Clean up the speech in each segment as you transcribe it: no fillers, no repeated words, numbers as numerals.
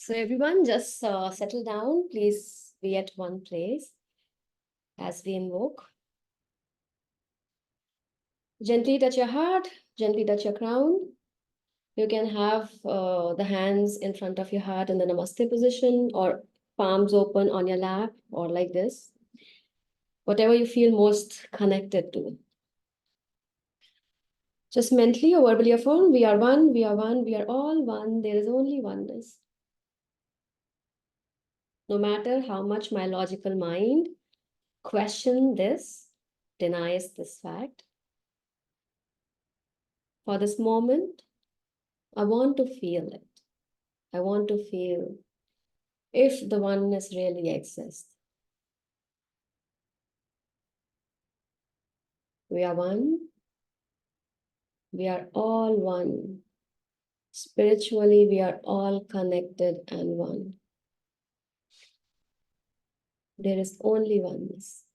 So everyone just settle down. Please be at one place as we invoke. Gently touch your heart, gently touch your crown. You can have the hands in front of your heart in the Namaste position or palms open on your lap or like this. Whatever you feel most connected to. Just mentally or verbally affirm, we are one, we are one, we are all one. There is only oneness. No matter how much my logical mind question this, denies this fact, for this moment, I want to feel it. I want to feel if the oneness really exists. We are one. We are all one. Spiritually, we are all connected and one. There is only oneness.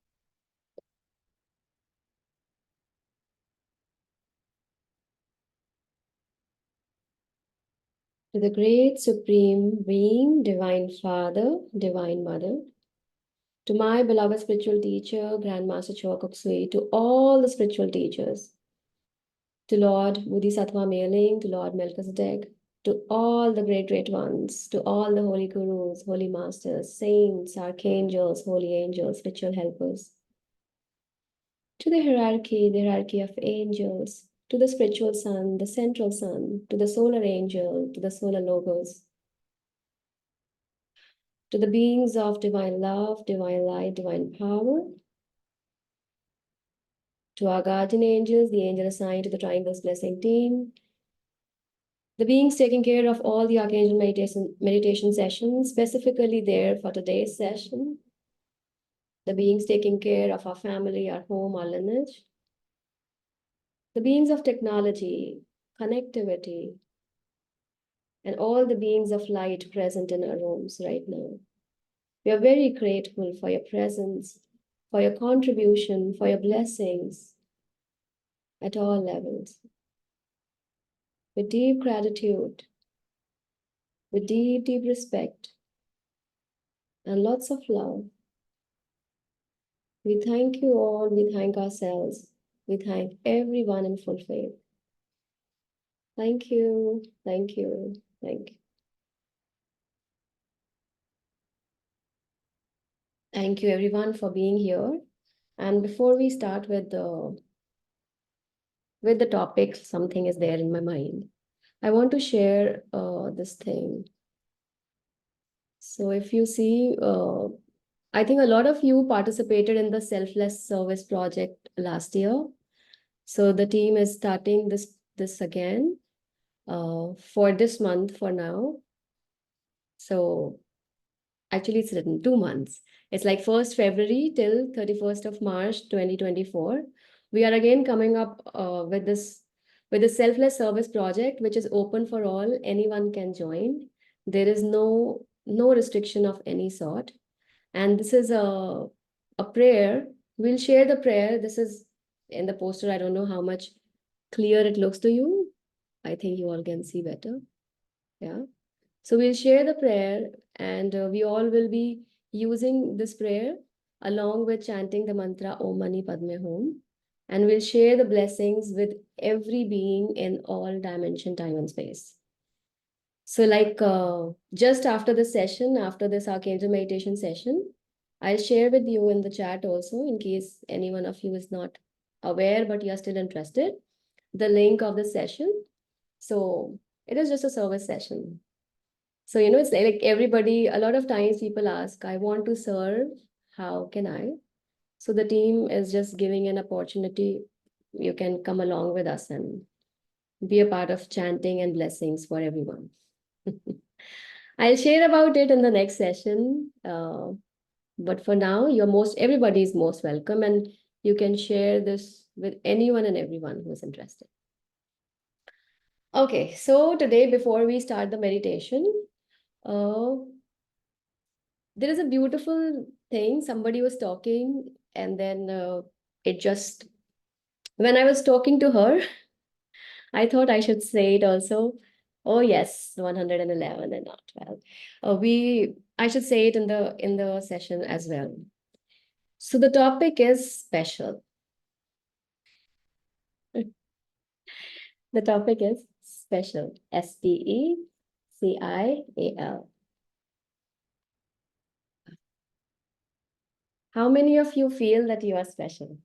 To the great supreme being, divine Father, divine Mother, to my beloved spiritual teacher, Grandmaster Chokuksui, to all the spiritual teachers, to Lord Bodhisattva Mailing, to Lord Melchizedek, to all the great ones, to all the holy gurus, holy masters, saints, archangels, holy angels, spiritual helpers, to the hierarchy of angels, to the spiritual sun, the central sun, to the solar angel, to the solar logos, to the beings of divine love, divine light, divine power, to our guardian angels, the angel assigned to the Triangles Blessing team, the beings taking care of all the Archangel meditation sessions, specifically there for today's session, the beings taking care of our family, our home, our lineage, the beings of technology, connectivity, and all the beings of light present in our homes right now. We are very grateful for your presence, for your contribution, for your blessings at all levels. With deep gratitude, with deep, deep respect, and lots of love, we thank you all, we thank ourselves, we thank everyone in full faith. Thank you, thank you, thank you. Thank you everyone for being here. And before we start with the topic, something is there in my mind. I want to share this thing. So if you see, I think a lot of you participated in the Selfless service project last year. So the team is starting this again for this month for now. So actually it's written 2 months. It's like 1st February till 31st of March 2024. We are again coming up with the Selfless service project, which is open for all. Anyone can join. There is no restriction of any sort. And this is a prayer. We'll share the prayer. This is in the poster. I don't know how much clear it looks to you. I think you all can see better. Yeah. So we'll share the prayer, and we all will be using this prayer along with chanting the mantra Om Mani Padme Hum. And we'll share the blessings with every being in all dimension, time, and space. So like just after the session, after this Archangel meditation session, I'll share with you in the chat also, in case any one of you is not aware, but you're still interested, the link of the session. So it is just a service session. So, it's like everybody, a lot of times people ask, I want to serve, how can I? So the team is just giving an opportunity. You can come along with us and be a part of chanting and blessings for everyone. I'll share about it in the next session. But for now, everybody is most welcome, and you can share this with anyone and everyone who's interested. Okay, so today, before we start the meditation, there is a beautiful thing. Somebody was talking, and then when I was talking to her, I thought I should say it also. Oh yes, 111 and not 12. I should say it in the session as well. So the topic is special. The topic is special. SPECIAL. How many of you feel that you are special?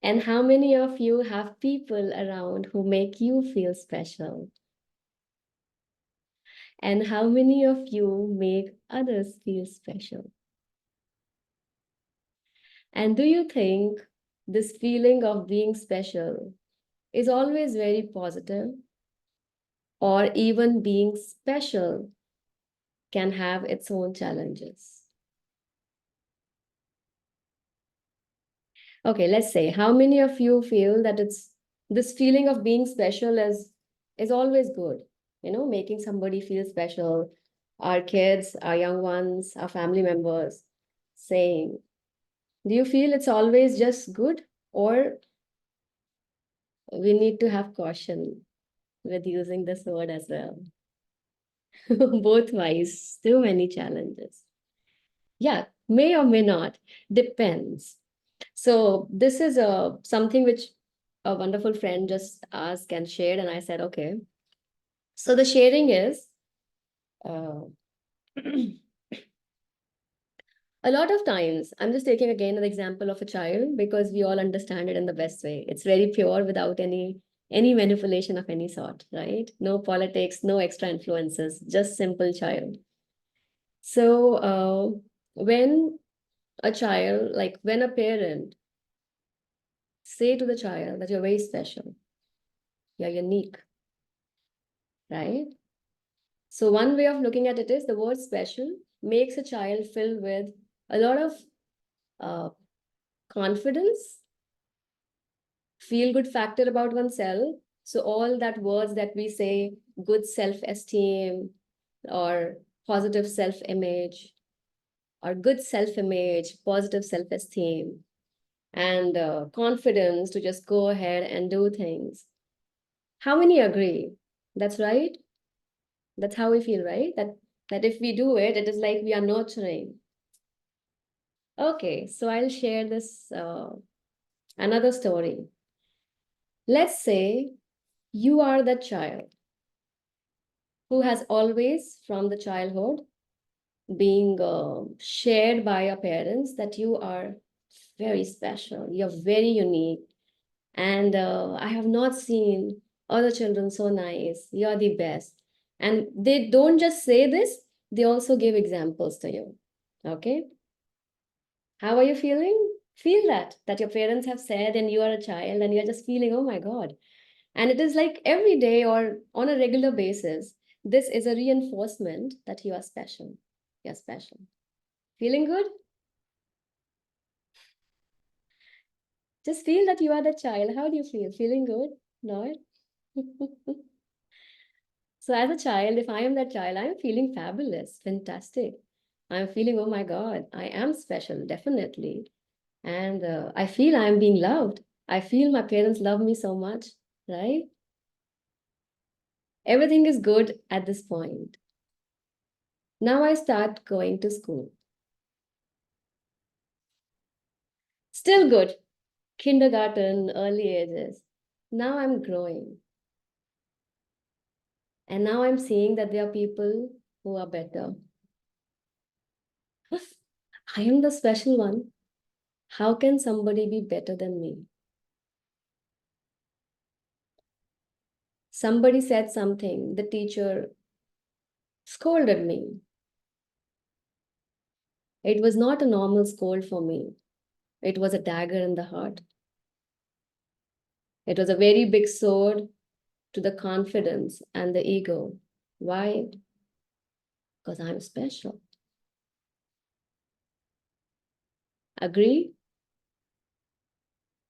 And how many of you have people around who make you feel special? And how many of you make others feel special? And do you think this feeling of being special is always very positive, or even being special can have its own challenges? Okay, let's say how many of you feel that it's this feeling of being special is always good, making somebody feel special, our kids, our young ones, our family members saying, do you feel it's always just good, or we need to have caution with using this word as well? Both wise, too many challenges. Yeah, may or may not, depends. So this is something which a wonderful friend just asked and shared, and I said, okay. So the sharing is uh, a lot of times, I'm just taking again an example of a child because we all understand it in the best way. It's very pure without any manipulation of any sort, right? No politics, no extra influences, just simple child. So when a child, like when a parent say to the child that you're very special, you're unique, right? So one way of looking at it is the word special makes a child filled with a lot of uh, confidence, feel good factor about oneself. So all that words that we say, good self-esteem or positive self-image or good self-image, positive self-esteem, and confidence to just go ahead and do things. How many agree? That's right. That's how we feel, right? That if we do it, it is like we are nurturing. Okay, so I'll share this another story. Let's say you are the child who has always, from the childhood, being shared by your parents that you are very special, you're very unique, and I have not seen other children so nice. You're the best, and they don't just say this; they also give examples to you. Okay, how are you feeling? Feel that your parents have said, and you are a child, and you're just feeling, oh my God. And it is like every day or on a regular basis, this is a reinforcement that you are special. You're special. Feeling good? Just feel that you are the child. How do you feel? Feeling good? No? So as a child, if I am that child, I'm feeling fabulous, fantastic. I'm feeling, oh my God, I am special, definitely. And I feel I'm being loved. I feel my parents love me so much, right? Everything is good at this point. Now I start going to school. Still good. Kindergarten, early ages. Now I'm growing. And now I'm seeing that there are people who are better. I am the special one. How can somebody be better than me? Somebody said something. The teacher scolded me. It was not a normal scold for me. It was a dagger in the heart. It was a very big sword to the confidence and the ego. Why? Because I'm special. Agree?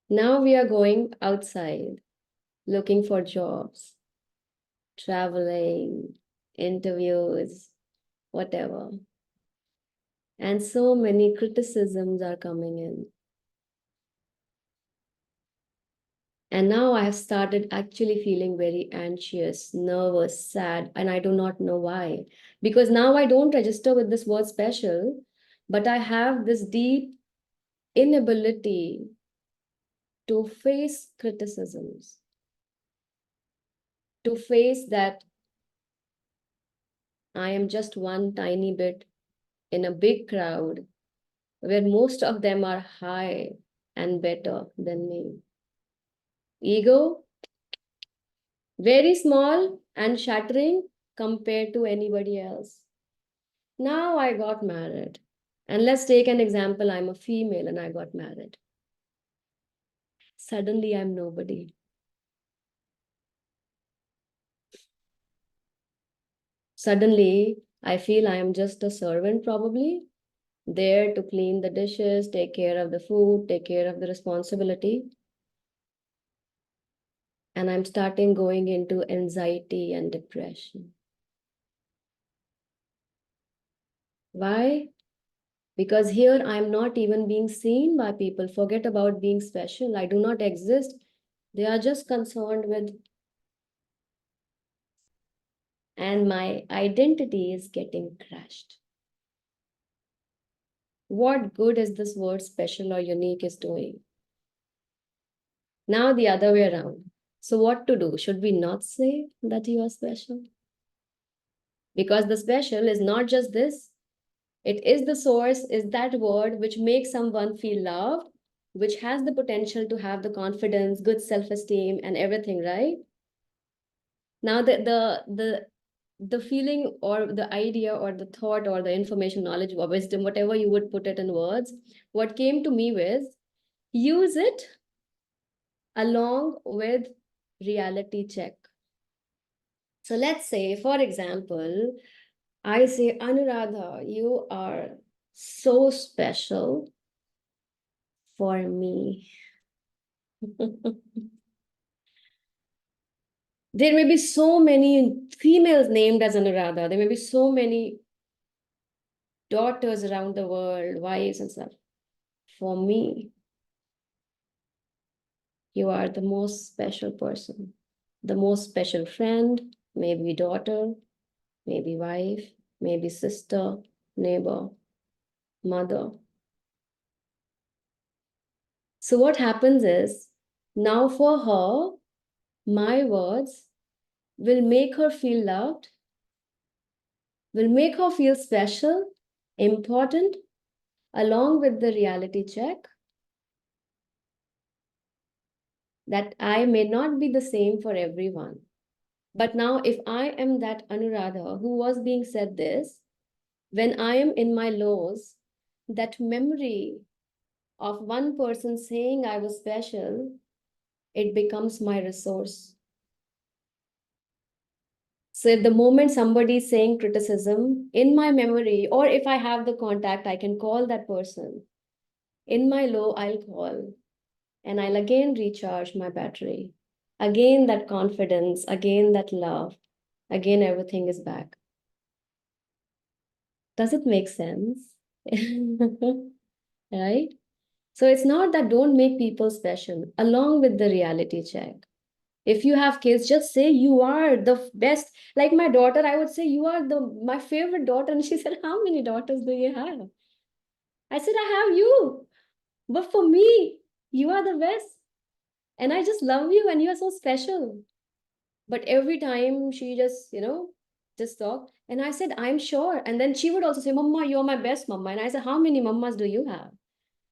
Now we are going outside, looking for jobs, traveling, interviews, whatever. And so many criticisms are coming in. And now I have started actually feeling very anxious, nervous, sad, and I do not know why. Because now I don't register with this word special, but I have this deep inability to face criticisms, to face that I am just one tiny bit in a big crowd where most of them are high and better than me. Ego, very small and shattering compared to anybody else. Now I got married. And let's take an example. I'm a female and I got married. Suddenly I'm nobody. Suddenly I feel I am just a servant, probably, there to clean the dishes, take care of the food, take care of the responsibility. And I'm starting going into anxiety and depression. Why? Because here I'm not even being seen by people. Forget about being special. I do not exist. They are just concerned with, and my identity is getting crushed. What good is this word special or unique is doing? Now the other way around. So what to do? Should we not say that you are special? Because the special is not just this. It is the source, is that word which makes someone feel loved, which has the potential to have the confidence, good self-esteem, and everything, right? Now the feeling or the idea or the thought or the information, knowledge or wisdom, whatever you would put it in words, what came to me was use it along with reality check. So let's say, for example, I say, Anuradha, you are so special for me. There may be so many females named as Anuradha. There may be so many daughters around the world, wives and stuff. For me, you are the most special person, the most special friend, maybe daughter, maybe wife, maybe sister, neighbor, mother. So what happens is now for her, my words will make her feel loved, will make her feel special, important, along with the reality check that I may not be the same for everyone. But now, if I am that Anuradha who was being said this, when I am in my lows, that memory of one person saying I was special, it becomes my resource. So at the moment somebody is saying criticism in my memory, or if I have the contact, I can call that person. In my low, I'll call and I'll again recharge my battery. Again, that confidence, again, that love, again, everything is back. Does it make sense? Right? So it's not that don't make people special, along with the reality check. If you have kids, just say you are the best. Like my daughter, I would say you are my favorite daughter. And she said, how many daughters do you have? I said, I have you. But for me, you are the best. And I just love you and you are so special. But every time she just, just talk. And I said, I'm sure. And then she would also say, Mama, you're my best mama. And I said, how many mamas do you have?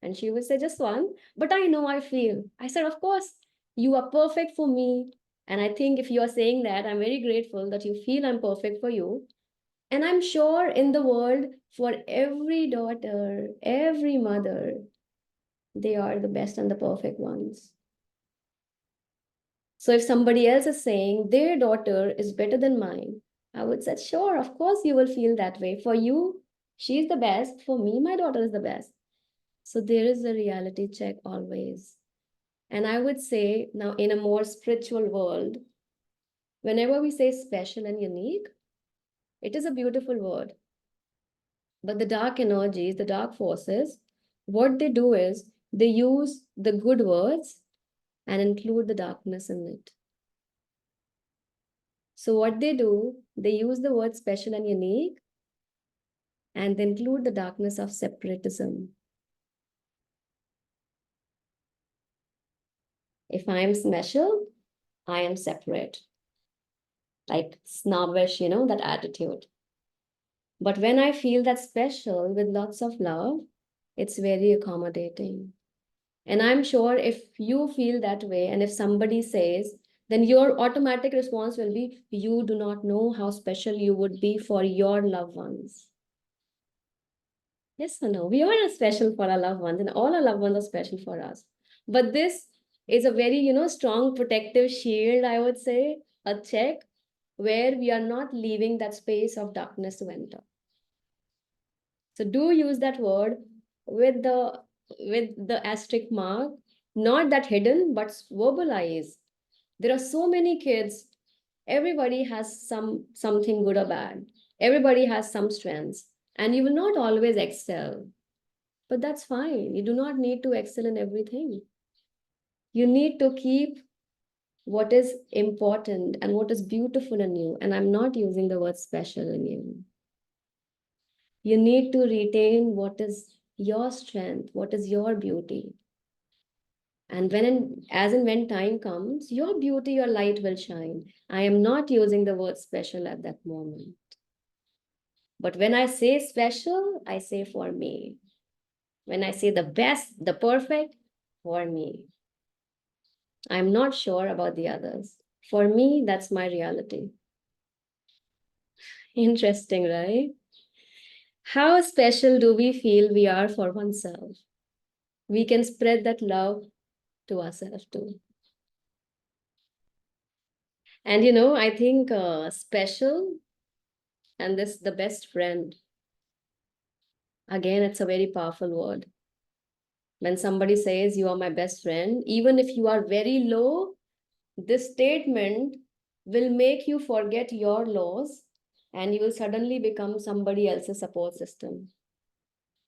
And she would say, just one. But I know I feel. I said, of course, you are perfect for me. And I think if you are saying that, I'm very grateful that you feel I'm perfect for you. And I'm sure in the world, for every daughter, every mother, they are the best and the perfect ones. So if somebody else is saying their daughter is better than mine, I would say, sure, of course you will feel that way. For you, she's the best. For me, my daughter is the best. So there is a reality check always. And I would say now in a more spiritual world, whenever we say special and unique, it is a beautiful word. But the dark energies, the dark forces, what they do is they use the good words and include the darkness in it. So what they do, they use the word special and unique and they include the darkness of separatism. If I am special, I am separate. Like snobbish, that attitude. But when I feel that special with lots of love, it's very accommodating. And I'm sure if you feel that way, and if somebody says, then your automatic response will be, you do not know how special you would be for your loved ones. Yes or no? We are special for our loved ones, and all our loved ones are special for us. But this is a very, strong protective shield, I would say, a check where we are not leaving that space of darkness to enter. So do use that word with the asterisk mark, not that hidden, but verbalize. There are so many kids. Everybody has something good or bad. Everybody has some strengths, and you will not always excel. But that's fine. You do not need to excel in everything. You need to keep what is important and what is beautiful in you. And I'm not using the word special in you. You need to retain what is your strength, what is your beauty. And as and when time comes, your beauty, your light will shine. I am not using the word special at that moment. But when I say special, I say for me. When I say the best, the perfect, for me. I'm not sure about the others. For me, that's my reality. Interesting, right? How special do we feel we are for oneself? We can spread that love to ourselves too. And I think special and this the best friend. Again, it's a very powerful word. When somebody says you are my best friend, even if you are very low, this statement will make you forget your lows and you will suddenly become somebody else's support system.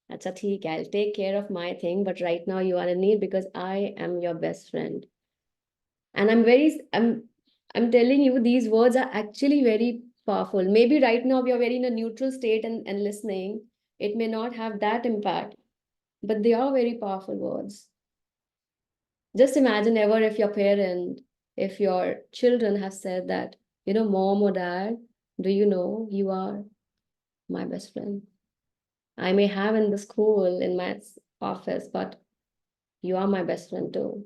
Acha, theek hai, I'll take care of my thing, but right now you are in need because I am your best friend. And I'm telling you, these words are actually very powerful. Maybe right now we are very in a neutral state and listening. It may not have that impact, but they are very powerful words. Just imagine ever if your children have said that, mom or dad, do you know you are my best friend? I may have in the school, in my office, but you are my best friend too.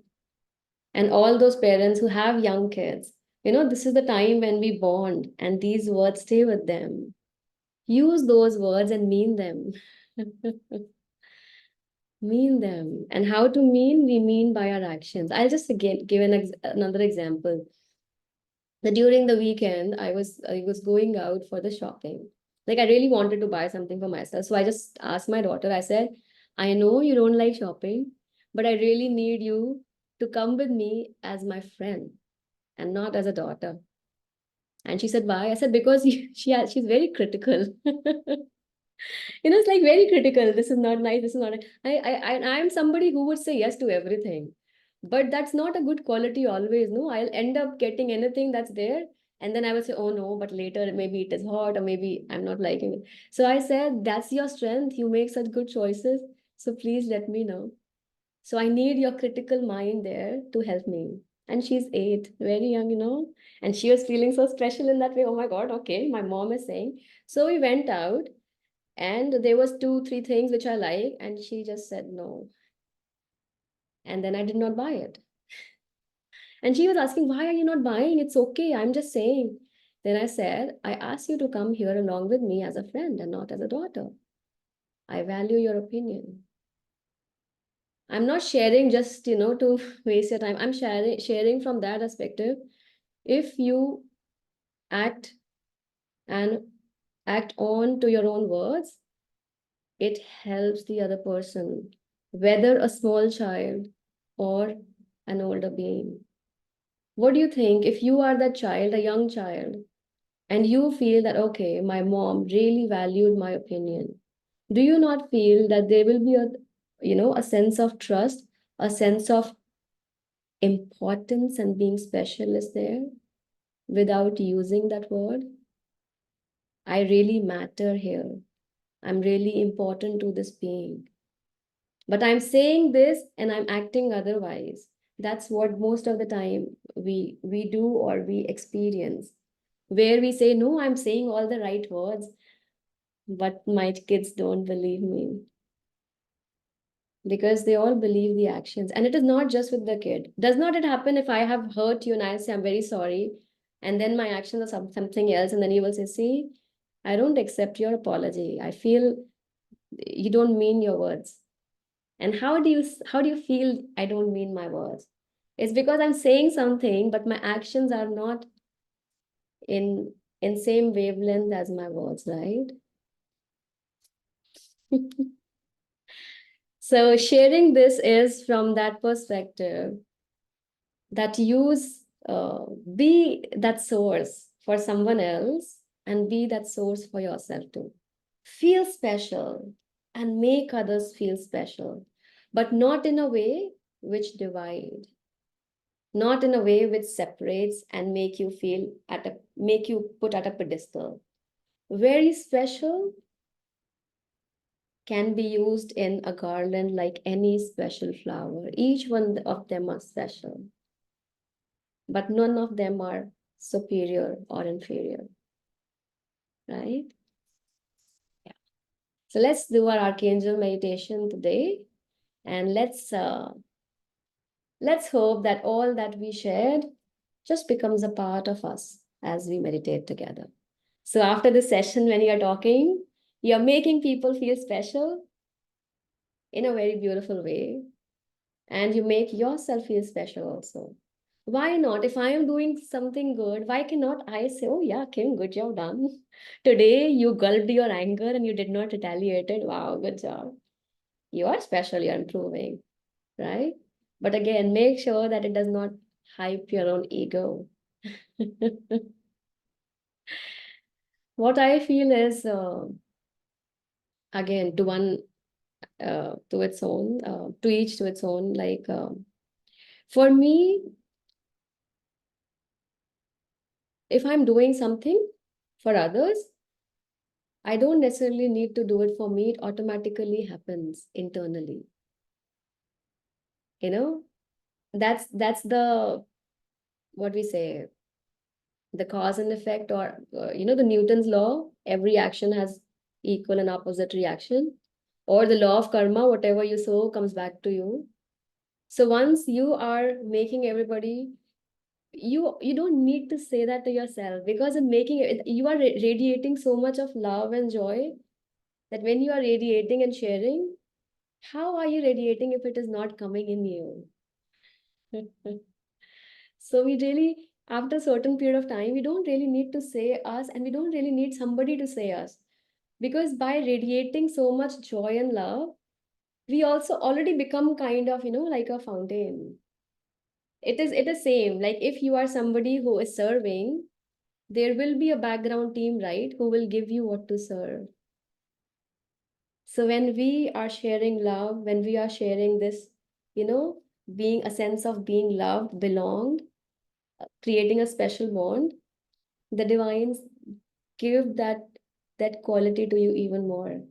And all those parents who have young kids, this is the time when we bond and these words stay with them. Use those words and mean them. Mean them. And how to mean, we mean by our actions. I'll just again give another example. That during the weekend, I was going out for the shopping. Like I really wanted to buy something for myself. So I just asked my daughter, I said, I know you don't like shopping, but I really need you to come with me as my friend and not as a daughter. And she said, why? I said, because she's very critical. It's like very critical. This is not nice. This is not. I'm somebody who would say yes to everything, but that's not a good quality always. No, I'll end up getting anything that's there, and then I will say, oh no, but later maybe it is hot or maybe I'm not liking it. So I said, that's your strength. You make such good choices. So please let me know. So I need your critical mind there to help me. And she's 8, very young. And she was feeling so special in that way. Oh my God, okay, my mom is saying. So we went out and there was 2 3 things which I like and she just said no, and then I did not buy it. And she was asking, why are you not buying? It's okay, I'm just saying. Then I said, I asked you to come here along with me as a friend and not as a daughter. I value your opinion. I'm not sharing just to waste your time. I'm sharing from that perspective. If you act and act on to your own words, it helps the other person, whether a small child or an older being. What do you think if you are that child, a young child, and you feel that, okay, my mom really valued my opinion? Do you not feel that there will be a sense of trust, a sense of importance and being special is there without using that word. I really matter here. I'm really important to this being. But I'm saying this and I'm acting otherwise. That's what most of the time we do or we experience. Where we say, no, I'm saying all the right words, but my kids don't believe me because they all believe the actions. And it is not just with the kid. Does not it happen if I have hurt you and I say, I'm very sorry, and then my actions are something else, and then you will say, see, I don't accept your apology. I feel you don't mean your words. And how do you feel I don't mean my words? It's because I'm saying something, but my actions are not in same wavelength as my words, right? So sharing this is from that perspective that be that source for someone else and be that source for yourself too. Feel special and make others feel special, but not in a way which divide, not in a way which separates and make you put at a pedestal. Very special can be used in a garland like any special flower. Each one of them are special, but none of them are superior or inferior, right? Yeah. So let's do our Archangel meditation today, and let's hope that all that we shared just becomes a part of us as we meditate together. So after this session, when you're talking, you're making people feel special in a very beautiful way, and you make yourself feel special also. Why not? If I am doing something good, why cannot I say, oh yeah, Kim, good job done. Today you gulped your anger and you did not retaliate it. Wow, good job. You are special, you're improving, right? But again, make sure that it does not hype your own ego. What I feel is, again, to its own, to each to its own. Like, for me, if I'm doing something for others, I don't necessarily need to do it for me. It automatically happens internally. You know, that's the what we say, the cause and effect, or the Newton's law. Every action has equal and opposite reaction, or the law of karma. Whatever you sow comes back to you. So once you are making everybody, you don't need to say that to yourself, because in making it, you are radiating so much of love and joy, that when you are radiating and sharing, how are you radiating if it is not coming in you? So we really, after a certain period of time, we don't really need to say us, and we don't really need somebody to say us, because by radiating so much joy and love, we also already become kind of, like a fountain. It is same, like if you are somebody who is serving, there will be a background team, right, who will give you what to serve. So when we are sharing love, when we are sharing this, you know being a sense of being loved, belonged, creating a special bond, the divines give that quality to you even more.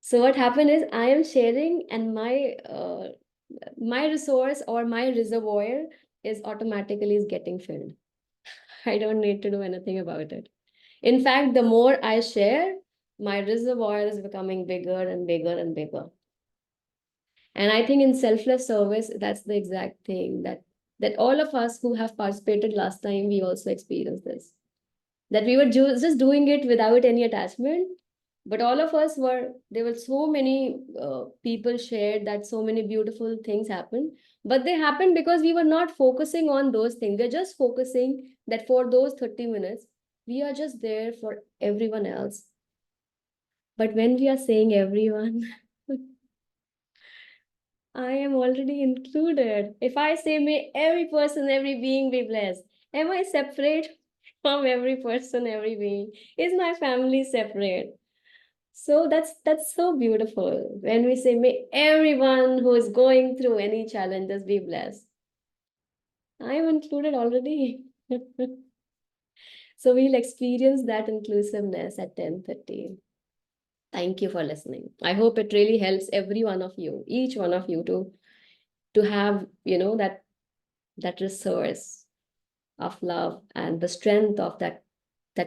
So what happened is, I am sharing, and my resource or my reservoir is automatically is getting filled. I don't need to do anything about it. In fact, the more I share, my reservoir is becoming bigger and bigger and bigger. And I think in selfless service, that's the exact thing that all of us who have participated last time, we also experienced this. That we were just doing it without any attachment, but all of us were, there were so many people shared that so many beautiful things happened, but they happened because we were not focusing on those things. We're just focusing that for those 30 minutes, we are just there for everyone else. But when we are saying everyone, I am already included. If I say, may every person, every being be blessed, am I separate from every person, every being? Is my family separate? So that's so beautiful when we say, may everyone who is going through any challenges be blessed. I am included already. So we'll experience that inclusiveness at 10:30. Thank you for listening. I hope it really helps every one of you, each one of you, to have, that resource of love and the strength of that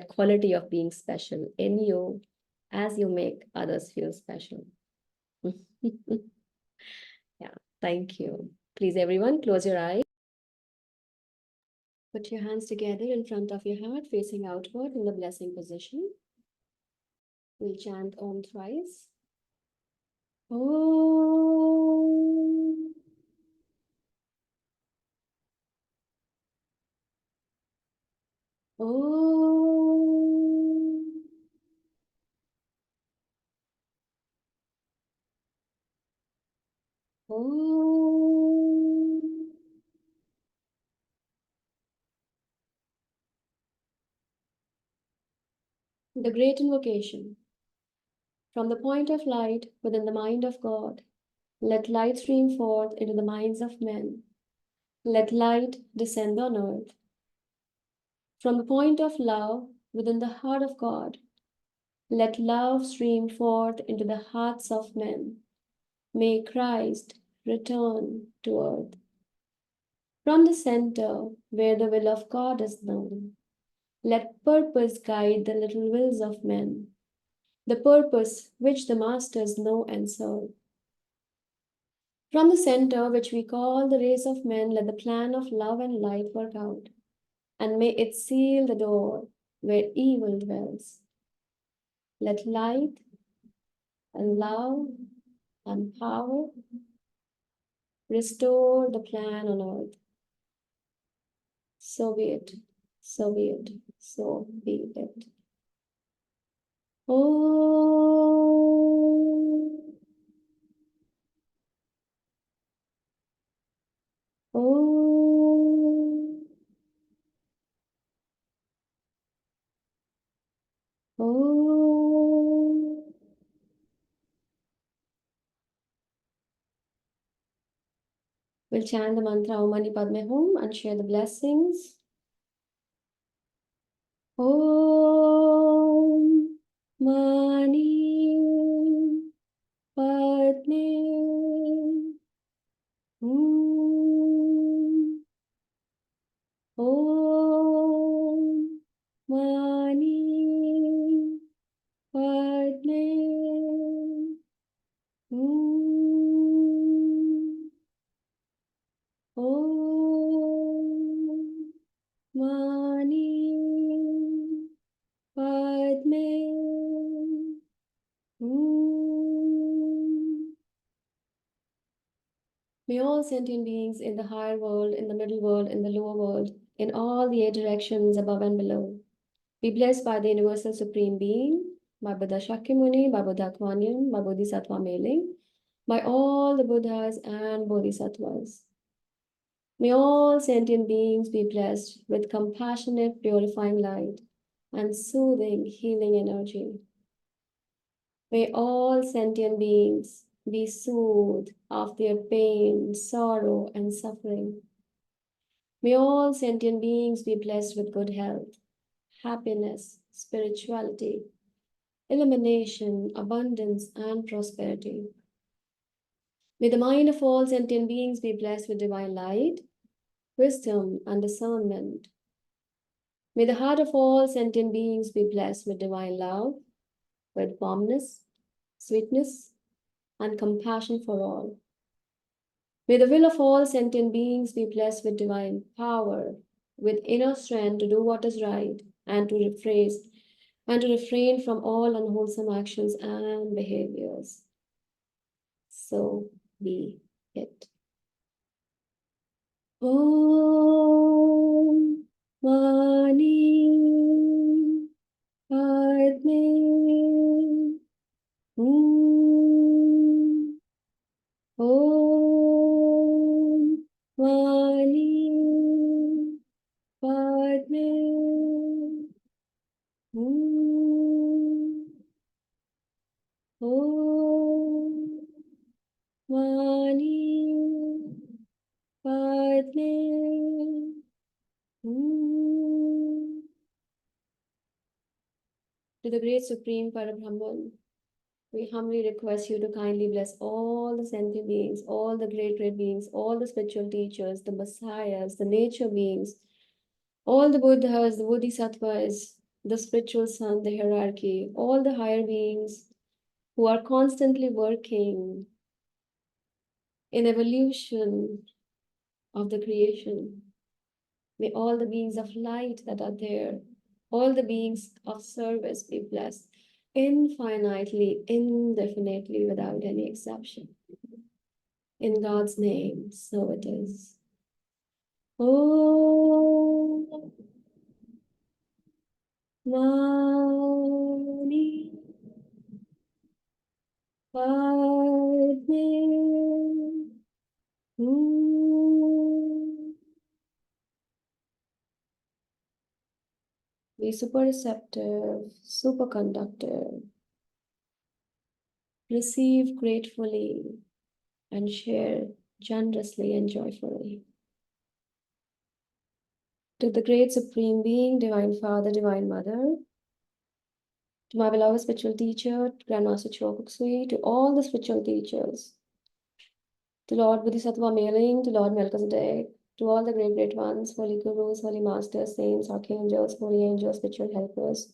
quality of being special in you as you make others feel special. Yeah, thank you. Please, everyone, close your eyes. Put your hands together in front of your heart, facing outward in the blessing position. We'll chant Om thrice. Om. Om. Om. The great invocation. From the point of light within the mind of God, let light stream forth into the minds of men. Let light descend on earth. From the point of love within the heart of God, let love stream forth into the hearts of men. May Christ return to earth. From the center where the will of God is known, let purpose guide the little wills of men, the purpose which the masters know and serve. From the center which we call the race of men, let the plan of love and light work out, and may it seal the door where evil dwells. Let light and love and power restore the plan on earth. So be it, so be it, so be it. Oh, oh, oh. We'll chant the mantra Om Mani Padme Hum and share the blessings. Om Mani Padme Hum. Om Mani Padme Hum. Om Mani Padme Hum. May all sentient beings in the higher world, in the middle world, in the lower world, in all the eight directions above and below, be blessed by the Universal Supreme Being, by Buddha Shakyamuni, by Buddha Kuan Yin, by Bodhisattva Meling, by all the Buddhas and Bodhisattvas. May all sentient beings be blessed with compassionate, purifying light and soothing, healing energy. May all sentient beings be soothed of their pain, sorrow, and suffering. May all sentient beings be blessed with good health, happiness, spirituality, illumination, abundance, and prosperity. May the mind of all sentient beings be blessed with divine light, wisdom, and discernment. May the heart of all sentient beings be blessed with divine love, with warmness, sweetness, and compassion for all. May the will of all sentient beings be blessed with divine power, with inner strength to do what is right and to refrain from all unwholesome actions and behaviors. So be it. Om Mani Padme Hum. Om Mani Padme Hum. Om Mani Padme To the great Supreme Parabrahman, we humbly request you to kindly bless all the sentient beings, all the great beings, all the spiritual teachers, the messiahs, the nature beings, all the Buddhas, the Bodhisattvas, the spiritual sun, the hierarchy, all the higher beings who are constantly working in evolution of the creation. May all the beings of light that are there, all the beings of service be blessed infinitely, indefinitely, without any exception. In God's name, so it is. Om Mani Padme Hum. Be super receptive, super conductive. Receive gratefully and share generously and joyfully. To the great Supreme Being, Divine Father, Divine Mother, to my beloved spiritual teacher, Grandmaster Chokuksui, to all the spiritual teachers, to Lord Bodhisattva Mailing, to Lord Melchizedek, to all the great ones, holy gurus, holy masters, saints, archangels, holy angels, spiritual helpers,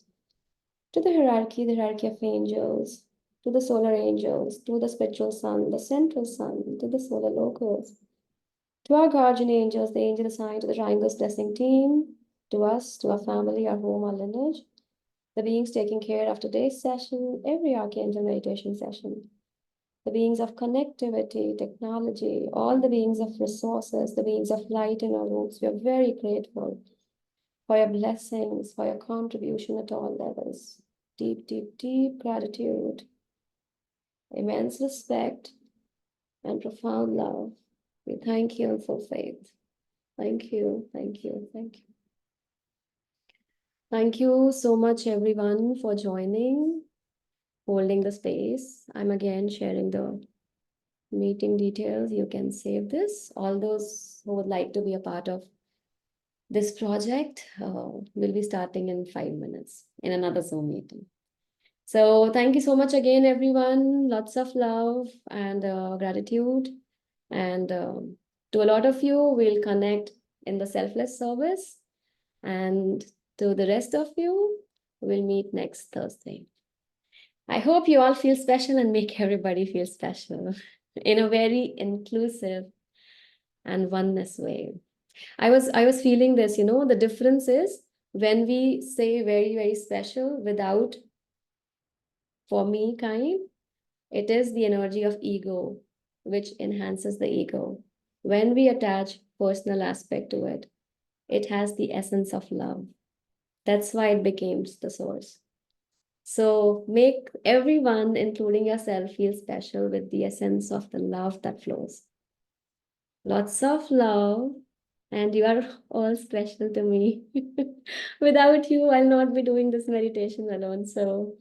to the hierarchy of angels, to the solar angels, to the spiritual sun, the central sun, to the solar locals, to our guardian angels, the angel assigned to the Triangles Blessing team, to us, to our family, our home, our lineage, the beings taking care of today's session, every Archangel meditation session, the beings of connectivity, technology, all the beings of resources, the beings of light in our rooms. We are very grateful for your blessings, for your contribution at all levels. Deep, deep, deep gratitude, immense respect, and profound love. We thank you in full faith. Thank you, thank you, thank you. Thank you so much, everyone, for joining, holding the space. I'm again sharing the meeting details. You can save this. All those who would like to be a part of this project will be starting in 5 minutes in another Zoom meeting. So thank you so much again, everyone. Lots of love and gratitude. And to a lot of you, we'll connect in the selfless service. And to the rest of you, we'll meet next Thursday. I hope you all feel special and make everybody feel special in a very inclusive and oneness way. I was feeling this, the difference is when we say very, very special without for me kind, it is the energy of ego, which enhances the ego. When we attach personal aspect to it, it has the essence of love. That's why it becomes the source. So make everyone, including yourself, feel special with the essence of the love that flows. Lots of love, and you are all special to me. Without you, I'll not be doing this meditation alone. So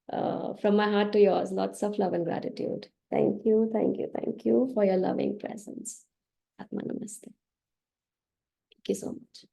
from my heart to yours, lots of love and gratitude. Thank you, thank you, thank you for your loving presence. Atma Namaste. Thank you so much.